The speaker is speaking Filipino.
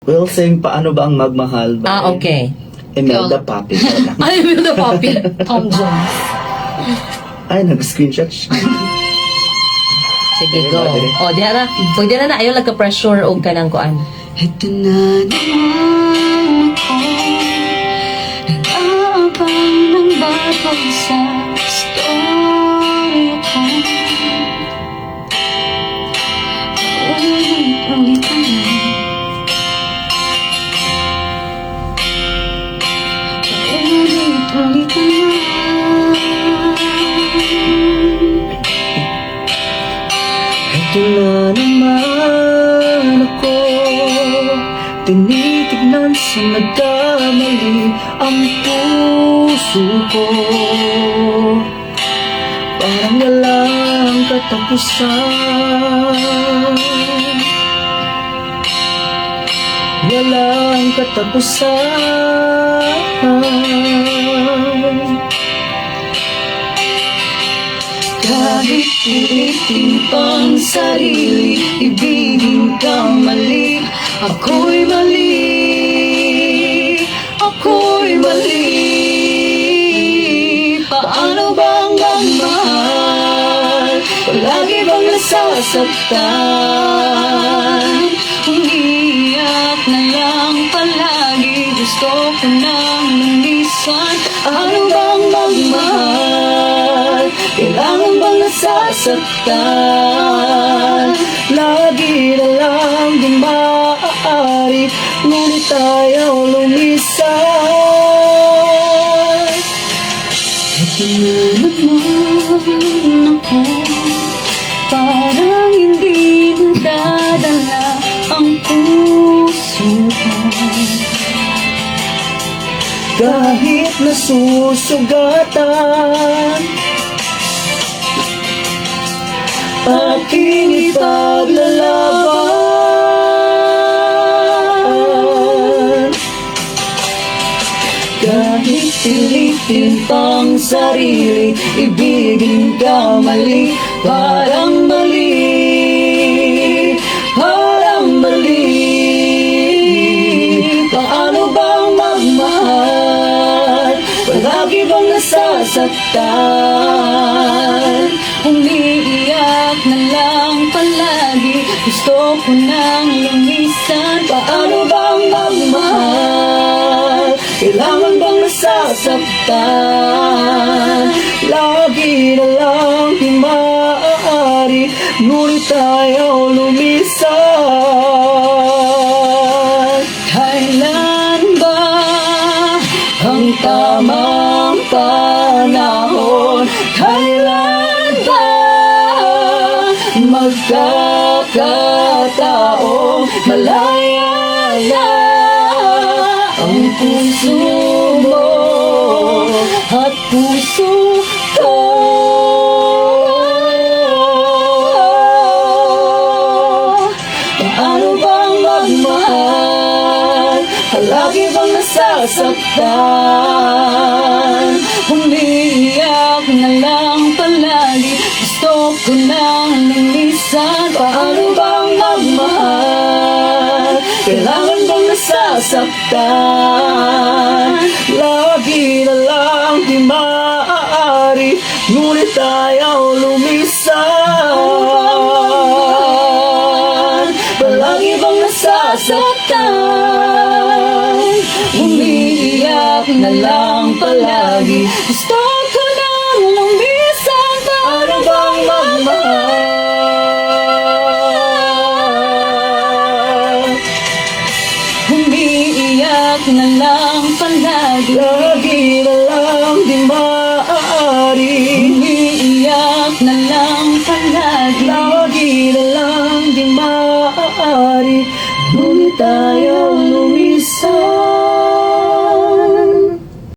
We'll sing Paano Ba Ang Magmahal by Okay. Imelda Papi. Ay, yung the puppy. Tom Jones. Ay, nag-screenshot siya. Sige, go. O, diha na. Pag diha na, ayaw nagka-pressure o ka ng kuan. Ito na naman ako, nag-aabang ng bago sa story ko. Ulit-ulit na, ulit-ulit na. Ito na naman ako, tinitignan sa nagkamali ang puso ko. Parang walang katapusan, walang katapusan. Kahit pilitin pang sarili, ibigin ka mali. Ako'y mali, ako'y mali. Paano bang magmahal? Palagi bang nasasaktan? Umiiyak na lang palagi, gusto ko nang lumisan. Ano bang magmahal? Kailangan bang nasasaktan? Lagi na lang din maaari, ngunit ayaw lumisan. Ito na naman ako, parang hindi nadadala ang puso ko. Kahit nasusugatan, aking ipaglalaban. Kahit pilitin pang sarili, ibigin ka mali. Parang mali, parang mali. Paano bang magmahal? Palagi bang nasasaktan? Umiiyak na lang palagi, gusto ko nang lumisan. Paano bang magmahal? Kailangan bang nasasaktan? Lagi na lang di maaari, ngunit ayaw lumisan. Kailan ba ang tamang panahon? Kailan ba magkakataong malaya na ang puso mo at puso ko? Paano bang magmahal? Palagi bang nasasaktan? Umiiyak na lang palagi, gusto ko nang lumisan. Paano bang magmahal? Kailangan bang nasasaktan? Lagi na lang di maaari, ngunit ayaw lumisan. Palagi bang nasasaktan? Umiiyak na lang palagi, gusto ko nang lumisan. Paano bang magmahal? Umiiyak na lang palagi, Lagi na lang di maaari, umiiyak na lang palagi. lagi na lang di maaari, ngunit ayaw lumisan.